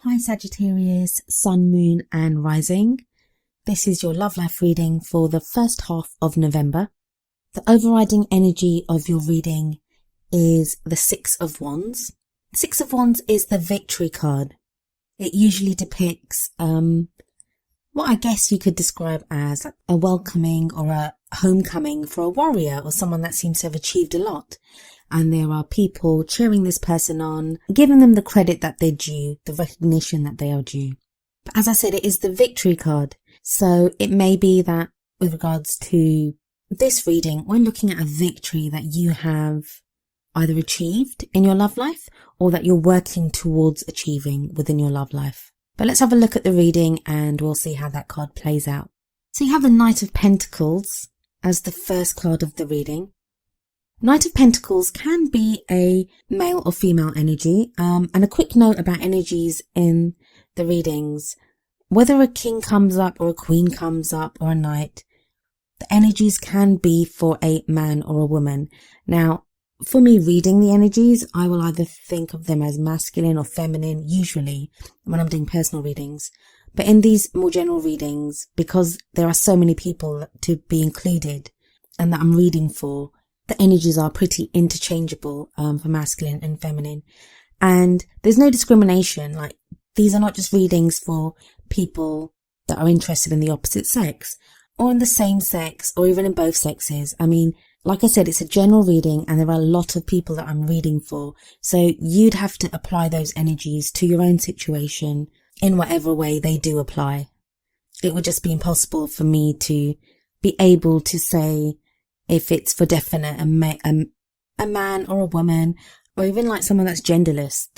Hi Sagittarius, Sun, Moon and Rising. This is your love life reading for the first half of November. The overriding energy of your reading is the Six of Wands. Six of Wands is the victory card. It usually depicts what I guess you could describe as a welcoming or a homecoming for a warrior or someone that seems to have achieved a lot. And there are people cheering this person on, giving them the credit that they're due, the recognition that they are due. But as I said, it is the victory card. So it may be that with regards to this reading, we're looking at a victory that you have either achieved in your love life or that you're working towards achieving within your love life. But let's have a look at the reading and we'll see how that card plays out. So you have the Knight of Pentacles as the first card of the reading. Knight of Pentacles can be a male or female energy, and a quick note about energies in the readings. Whether a king comes up or a queen comes up or a knight, the energies can be for a man or a woman. Now, for me reading the energies, I will either think of them as masculine or feminine, usually when I'm doing personal readings. But in these more general readings, because there are so many people to be included and that I'm reading for, the energies are pretty interchangeable for masculine and feminine. And there's no discrimination. Like, these are not just readings for people that are interested in the opposite sex or in the same sex or even in both sexes. I mean, like I said, it's a general reading and there are a lot of people that I'm reading for. So you'd have to apply those energies to your own situation in whatever way they do apply. It would just be impossible for me to be able to say if it's for definite a man or a woman, or even like someone that's genderless.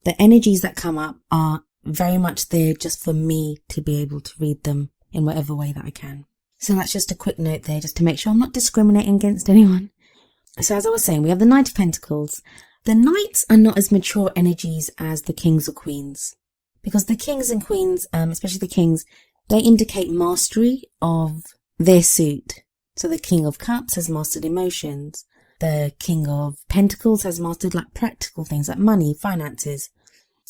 The energies that come up are very much there just for me to be able to read them in whatever way that I can. So that's just a quick note there, just to make sure I'm not discriminating against anyone. So as I was saying, we have the Knight of Pentacles. The Knights are not as mature energies as the Kings or Queens, because the Kings and Queens, especially the Kings, they indicate mastery of their suit. So the King of Cups has mastered emotions. The King of Pentacles has mastered like practical things like money, finances,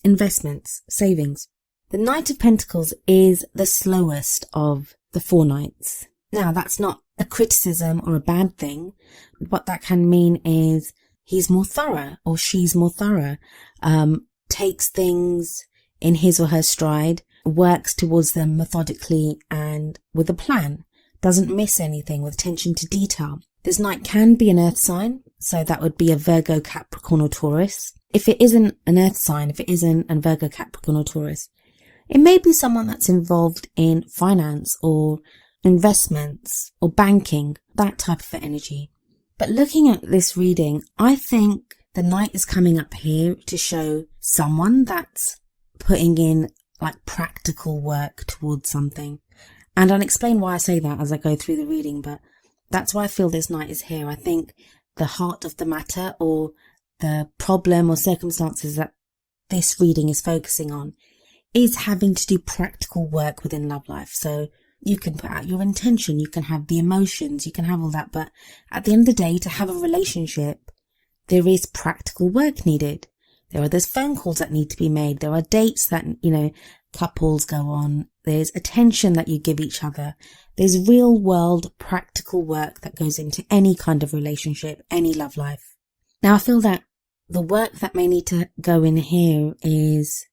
investments, savings. The Knight of Pentacles is the slowest of the four knights. Now, that's not a criticism or a bad thing. What that can mean is he's more thorough or she's more thorough, takes things in his or her stride, works towards them methodically and with a plan. Doesn't miss anything, with attention to detail. This knight can be an earth sign, so that would be a Virgo, Capricorn or Taurus. If it isn't an earth sign, if it isn't a Virgo, Capricorn or Taurus, it may be someone that's involved in finance or investments or banking, that type of energy. But looking at this reading, I think the knight is coming up here to show someone that's putting in like practical work towards something. And I'll explain why I say that as I go through the reading, but that's why I feel this knight is here. I think the heart of the matter or the problem or circumstances that this reading is focusing on is having to do practical work within love life. So you can put out your intention, you can have the emotions, you can have all that, but at the end of the day, to have a relationship, there is practical work needed. There are those phone calls that need to be made. There are dates that, couples go on. There's attention that you give each other. There's real world practical work that goes into any kind of relationship, any love life. Now, I feel that the work that may need to go in here is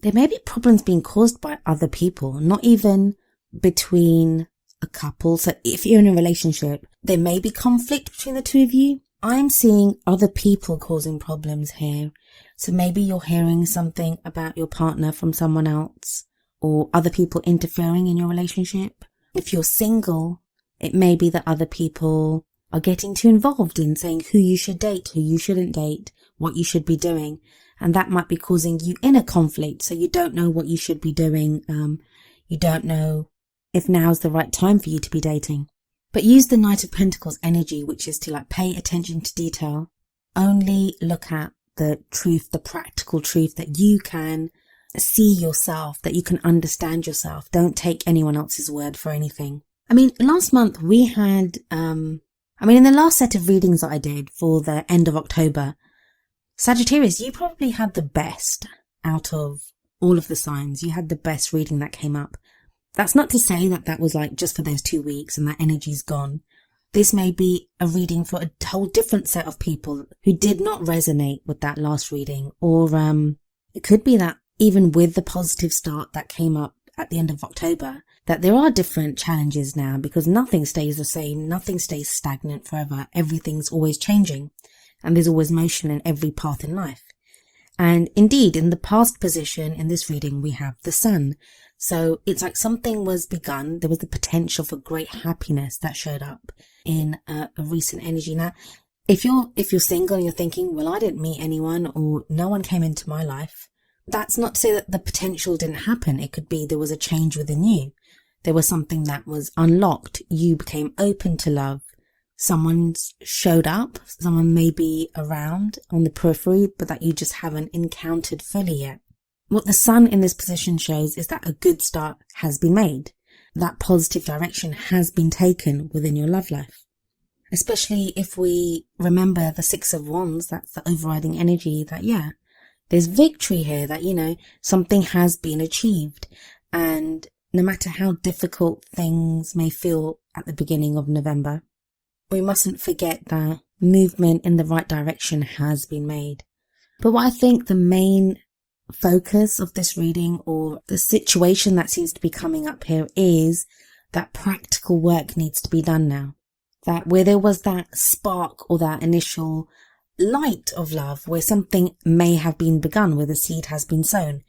there may be problems being caused by other people, not even between a couple. So if you're in a relationship, there may be conflict between the two of you. I'm seeing other people causing problems here. So maybe you're hearing something about your partner from someone else or other people interfering in your relationship. If you're single, it may be that other people are getting too involved in saying who you should date, who you shouldn't date, what you should be doing. And that might be causing you inner conflict. So you don't know what you should be doing. You don't know if now's the right time for you to be dating. But use the Knight of Pentacles energy, which is to pay attention to detail. Only look at the truth, the practical truth that you can see yourself, that you can understand yourself. Don't take anyone else's word for anything. I mean, last month we had, in the last set of readings that I did for the end of October, Sagittarius, you probably had the best out of all of the signs. You had the best reading that came up. That's not to say that that was like just for those 2 weeks and that energy's gone. This may be a reading for a whole different set of people who did not resonate with that last reading. Or it could be that even with the positive start that came up at the end of October, that there are different challenges now, because nothing stays the same, nothing stays stagnant forever. Everything's always changing, and there's always motion in every path in life. And indeed, in the past position in this reading, we have the Sun. So it's like something was begun. There was the potential for great happiness that showed up in a recent energy. Now, if you're single and you're thinking, well, I didn't meet anyone, or no one came into my life, that's not to say that the potential didn't happen. It could be there was a change within you. There was something that was unlocked. You became open to love. Someone showed up. Someone may be around on the periphery, but that you just haven't encountered fully yet. What the Sun in this position shows is that a good start has been made. That positive direction has been taken within your love life. Especially if we remember the Six of Wands, that's the overriding energy that, there's victory here, that, something has been achieved. And no matter how difficult things may feel at the beginning of November, we mustn't forget that movement in the right direction has been made. But what I think the main focus of this reading, or the situation that seems to be coming up here, is that practical work needs to be done now. That where there was that spark or that initial light of love, where something may have been begun, where the seed has been sown.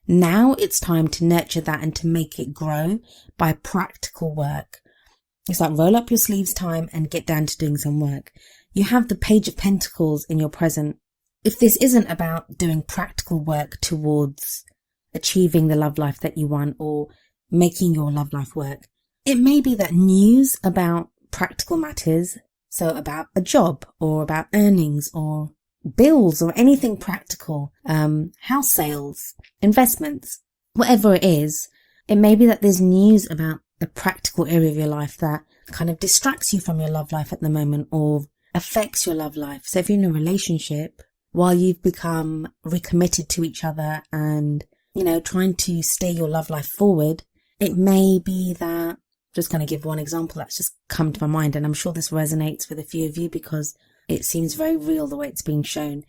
Now it's time to nurture that and to make it grow by practical work. It's like roll up your sleeves time and get down to doing some work. You have the Page of Pentacles in your present. If this isn't about doing practical work towards achieving the love life that you want, or making your love life work, it may be that news about practical matters, so about a job or about earnings or bills or anything practical, house sales, investments, whatever it is, it may be that there's news about a practical area of your life that kind of distracts you from your love life at the moment, or affects your love life. So if you're in a relationship, while you've become recommitted to each other and, trying to steer your love life forward, it may be that, just going to give one example that's just come to my mind, and I'm sure this resonates with a few of you because it seems very real the way it's being shown.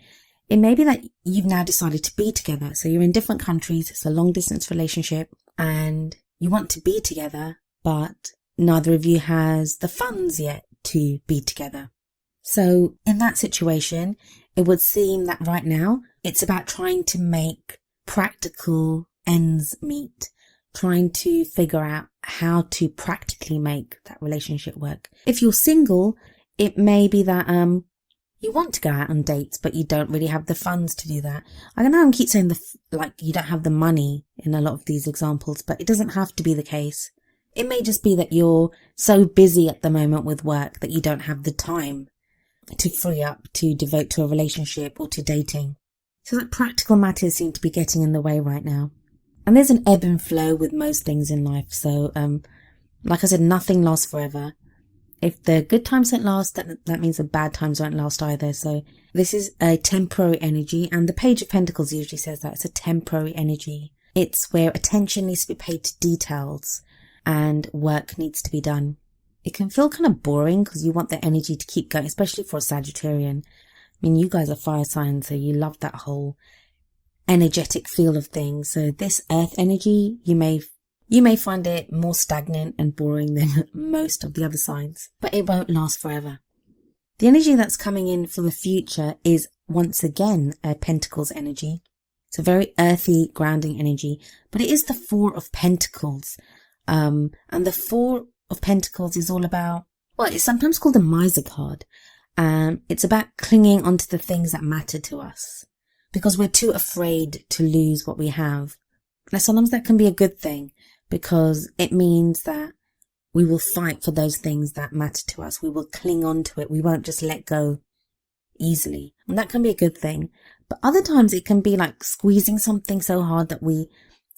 It may be that you've now decided to be together. So you're in different countries, it's a long distance relationship, and you want to be together, but neither of you has the funds yet to be together. So in that situation, it would seem that right now it's about trying to make practical ends meet, trying to figure out how to practically make that relationship work. If you're single, it may be that you want to go out on dates, but you don't really have the funds to do that. I don't know, I keep saying you don't have the money in a lot of these examples, but it doesn't have to be the case. It may just be that you're so busy at the moment with work that you don't have the time to free up to devote to a relationship or to dating. So that practical matters seem to be getting in the way right now. And there's an ebb and flow with most things in life. So, like I said, nothing lasts forever. If the good times don't last, that means the bad times won't last either. So this is a temporary energy, and the Page of Pentacles usually says that it's a temporary energy. It's where attention needs to be paid to details and work needs to be done. It can feel kind of boring because you want the energy to keep going, especially for a Sagittarian. I mean, you guys are fire signs, so you love that whole energetic feel of things. So this earth energy, you may find it more stagnant and boring than most of the other signs, but it won't last forever. The energy that's coming in for the future is once again a Pentacles energy. It's a very earthy, grounding energy, but it is the Four of Pentacles. And the Four of Pentacles is all about, well, it's sometimes called the miser card. It's about clinging onto the things that matter to us because we're too afraid to lose what we have. Now, sometimes that can be a good thing because it means that we will fight for those things that matter to us. We will cling on to it. We won't just let go easily. And that can be a good thing. But other times it can be like squeezing something so hard that we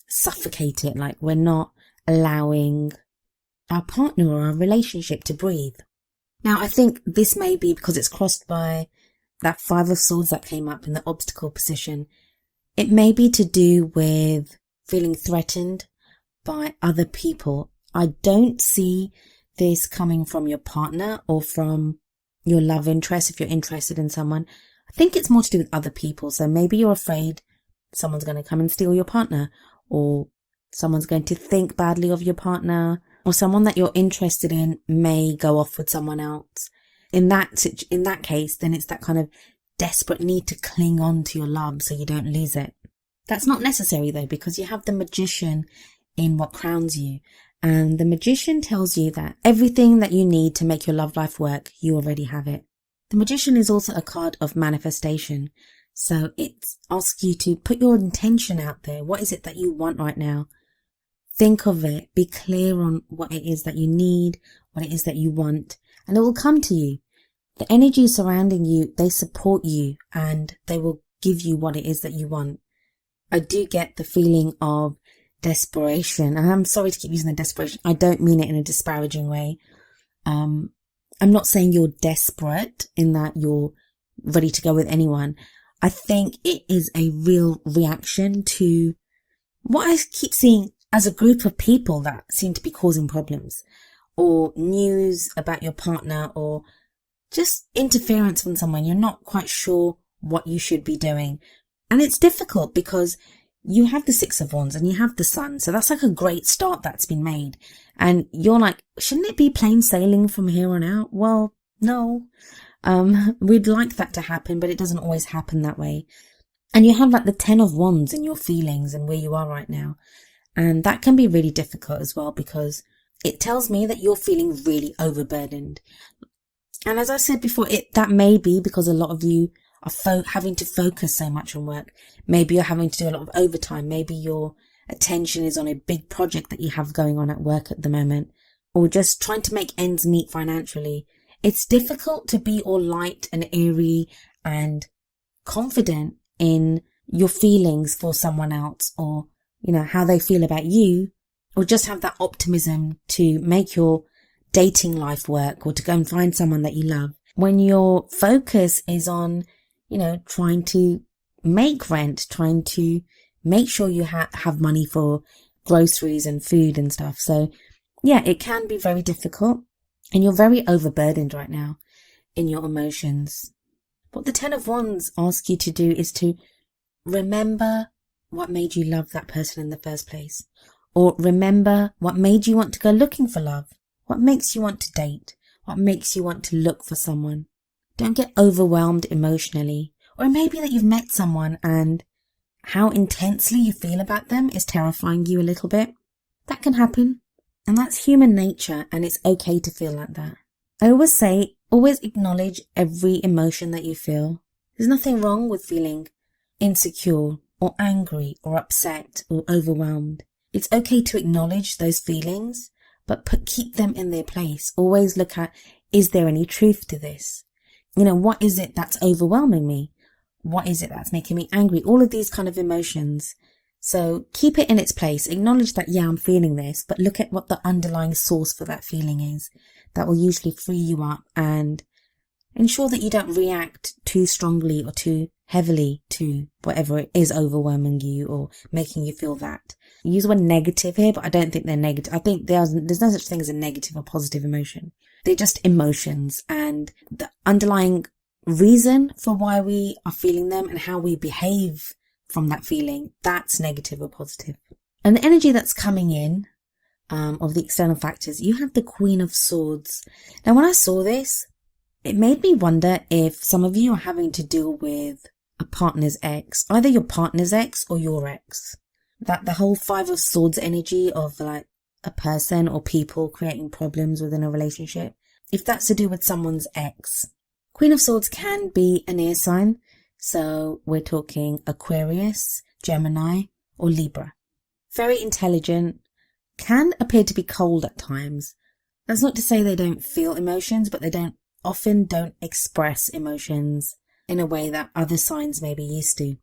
suffocate it, like we're not allowing our partner or our relationship to breathe. Now, I think this may be because it's crossed by that Five of Swords that came up in the obstacle position. It may be to do with feeling threatened by other people. I don't see this coming from your partner or from your love interest if you're interested in someone. I think it's more to do with other people. So maybe you're afraid someone's going to come and steal your partner, or someone's going to think badly of your partner, or someone that you're interested in may go off with someone else. In that case, then it's that kind of desperate need to cling on to your love so you don't lose it. That's not necessary though, because you have the Magician in what crowns you. And the Magician tells you that everything that you need to make your love life work, you already have it. The Magician is also a card of manifestation. So it asks you to put your intention out there. What is it that you want right now? Think of it. Be clear on what it is that you need, what it is that you want, and it will come to you. The energy surrounding you, they support you and they will give you what it is that you want. I do get the feeling of desperation, and I'm sorry to keep using the desperation. I don't mean it in a disparaging way. I'm not saying you're desperate in that you're ready to go with anyone. I think it is a real reaction to what I keep seeing as a group of people that seem to be causing problems, or news about your partner, or just interference from someone. You're not quite sure what you should be doing. And it's difficult because you have the Six of Wands and you have the Sun. So that's like a great start that's been made. And you're like, shouldn't it be plain sailing from here on out? Well, no. We'd like that to happen, but it doesn't always happen that way. And you have like the Ten of Wands in your feelings and where you are right now. And that can be really difficult as well, because it tells me that you're feeling really overburdened. And as I said before, that may be because a lot of you are having to focus so much on work. Maybe you're having to do a lot of overtime. Maybe your attention is on a big project that you have going on at work at the moment, or just trying to make ends meet financially. It's difficult to be all light and airy and confident in your feelings for someone else, or, you know, how they feel about you, or just have that optimism to make your dating life work, or to go and find someone that you love, when your focus is on, you know, trying to make rent, trying to make sure you have money for groceries and food and stuff. So yeah, it can be very difficult, and you're very overburdened right now in your emotions. What the Ten of Wands asks you to do is to remember what made you love that person in the first place, or remember what made you want to go looking for love. What makes you want to date? What makes you want to look for someone? Don't get overwhelmed emotionally. Or it may be that you've met someone and how intensely you feel about them is terrifying you a little bit. That can happen. And that's human nature, and it's okay to feel like that. I always say, always acknowledge every emotion that you feel. There's nothing wrong with feeling insecure or angry or upset or overwhelmed. It's okay to acknowledge those feelings, but keep them in their place. Always look at, is there any truth to this? You know, what is it that's overwhelming me? What is it that's making me angry? All of these kind of emotions. So keep it in its place. Acknowledge that, yeah, I'm feeling this, but look at what the underlying source for that feeling is. That will usually free you up and ensure that you don't react too strongly or too heavily to whatever it is overwhelming you or making you feel that. I use the word negative here, but I don't think they're negative. I think there's no such thing as a negative or positive emotion. They're just emotions, and the underlying reason for why we are feeling them and how we behave from that feeling, that's negative or positive. And the energy that's coming in of the external factors, you have the Queen of Swords. Now, when I saw this, it made me wonder if some of you are having to deal with a partner's ex, either your partner's ex or your ex. That the whole Five of Swords energy of like a person or people creating problems within a relationship, if that's to do with someone's ex. Queen of Swords can be an air sign. So we're talking Aquarius, Gemini, or Libra. Very intelligent, can appear to be cold at times. That's not to say they don't feel emotions, but they often don't express emotions in a way that other signs may be used to.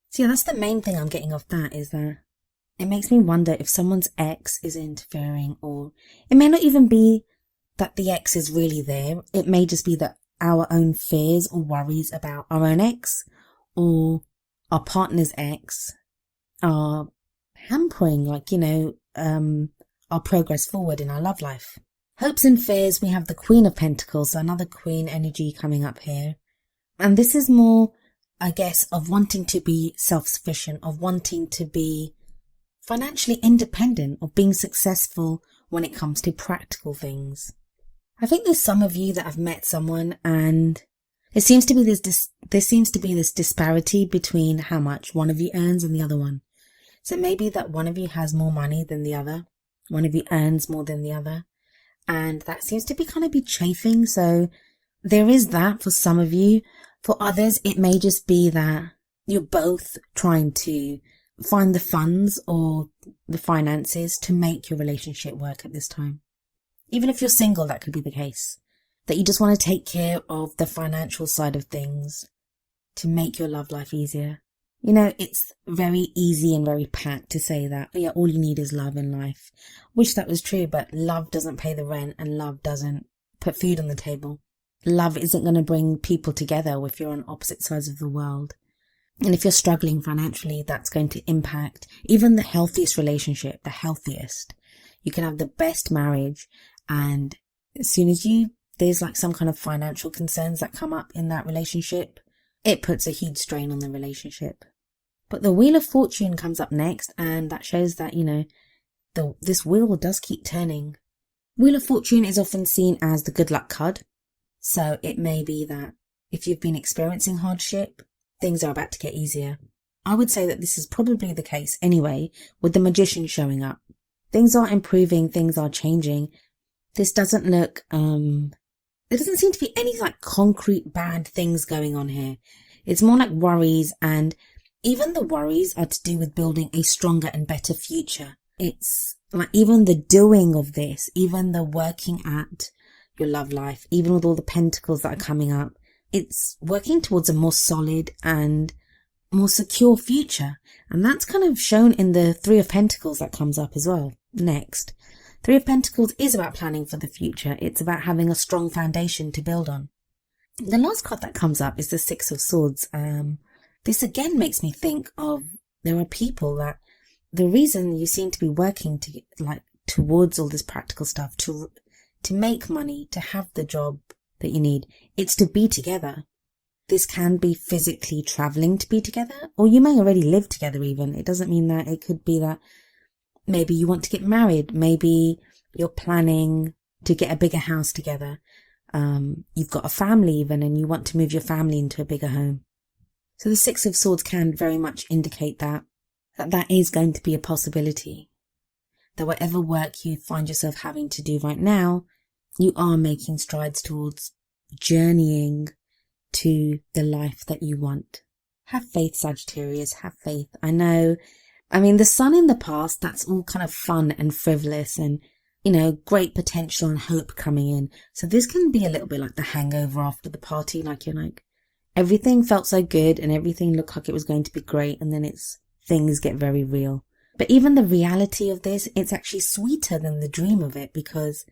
So yeah, that's the main thing I'm getting off that, is that it makes me wonder if someone's ex is interfering, or it may not even be that the ex is really there. It may just be that our own fears or worries about our own ex or our partner's ex are hampering, our progress forward in our love life. Hopes and fears, we have the Queen of Pentacles, so another Queen energy coming up here. And this is more, I guess, of wanting to be self-sufficient, of wanting to be financially independent, of being successful when it comes to practical things. I think there's some of you that have met someone and there seems to be this disparity between how much one of you earns and the other one. So maybe that one of you has more money than the other. One of you earns more than the other. And that seems to be kind of chafing. So there is that for some of you. For others, it may just be that you're both trying to find the funds or the finances to make your relationship work at this time. Even if you're single, that could be the case. That you just want to take care of the financial side of things to make your love life easier. You know, it's very easy and very pat to say that, yeah, all you need is love in life. Wish that was true, but love doesn't pay the rent and love doesn't put food on the table. Love isn't going to bring people together if you're on opposite sides of the world. And if you're struggling financially, that's going to impact even the healthiest relationship, the healthiest. You can have the best marriage, and as soon as there's like some kind of financial concerns that come up in that relationship, it puts a huge strain on the relationship. But the Wheel of Fortune comes up next, and that shows that, this wheel does keep turning. Wheel of Fortune is often seen as the good luck card. So it may be that if you've been experiencing hardship, things are about to get easier. I would say that this is probably the case anyway, with the Magician showing up. Things are improving, things are changing. This doesn't look, there doesn't seem to be any like concrete bad things going on here. It's more like worries, and even the worries are to do with building a stronger and better future. It's like even the doing of this, even the working at your love life, even with all the pentacles that are coming up, it's working towards a more solid and more secure future. And that's kind of shown in the Three of Pentacles that comes up as well next. Three of Pentacles is about planning for the future. It's about having a strong foundation to build on. The last card that comes up is the Six of Swords. This again makes me think of, there are people that the reason you seem to be working towards all this practical stuff, to make money, to have the job that you need, it's to be together. This can be physically traveling to be together, or you may already live together even. It doesn't mean that. It could be that maybe you want to get married. Maybe you're planning to get a bigger house together. You've got a family even, and you want to move your family into a bigger home. So the Six of Swords can very much indicate that is going to be a possibility. That whatever work you find yourself having to do right now, you are making strides towards journeying to the life that you want. Have faith, Sagittarius, have faith. I know, the sun in the past, that's all kind of fun and frivolous and, great potential and hope coming in. So this can be a little bit like the hangover after the party. Everything felt so good and everything looked like it was going to be great, and then things get very real. But even the reality of this, it's actually sweeter than the dream of it, because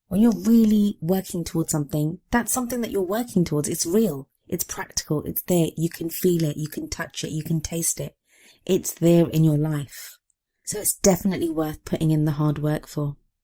when you're really working towards something, that's something that you're working towards. It's real. It's practical. It's there. You can feel it. You can touch it. You can taste it. It's there in your life. So it's definitely worth putting in the hard work for.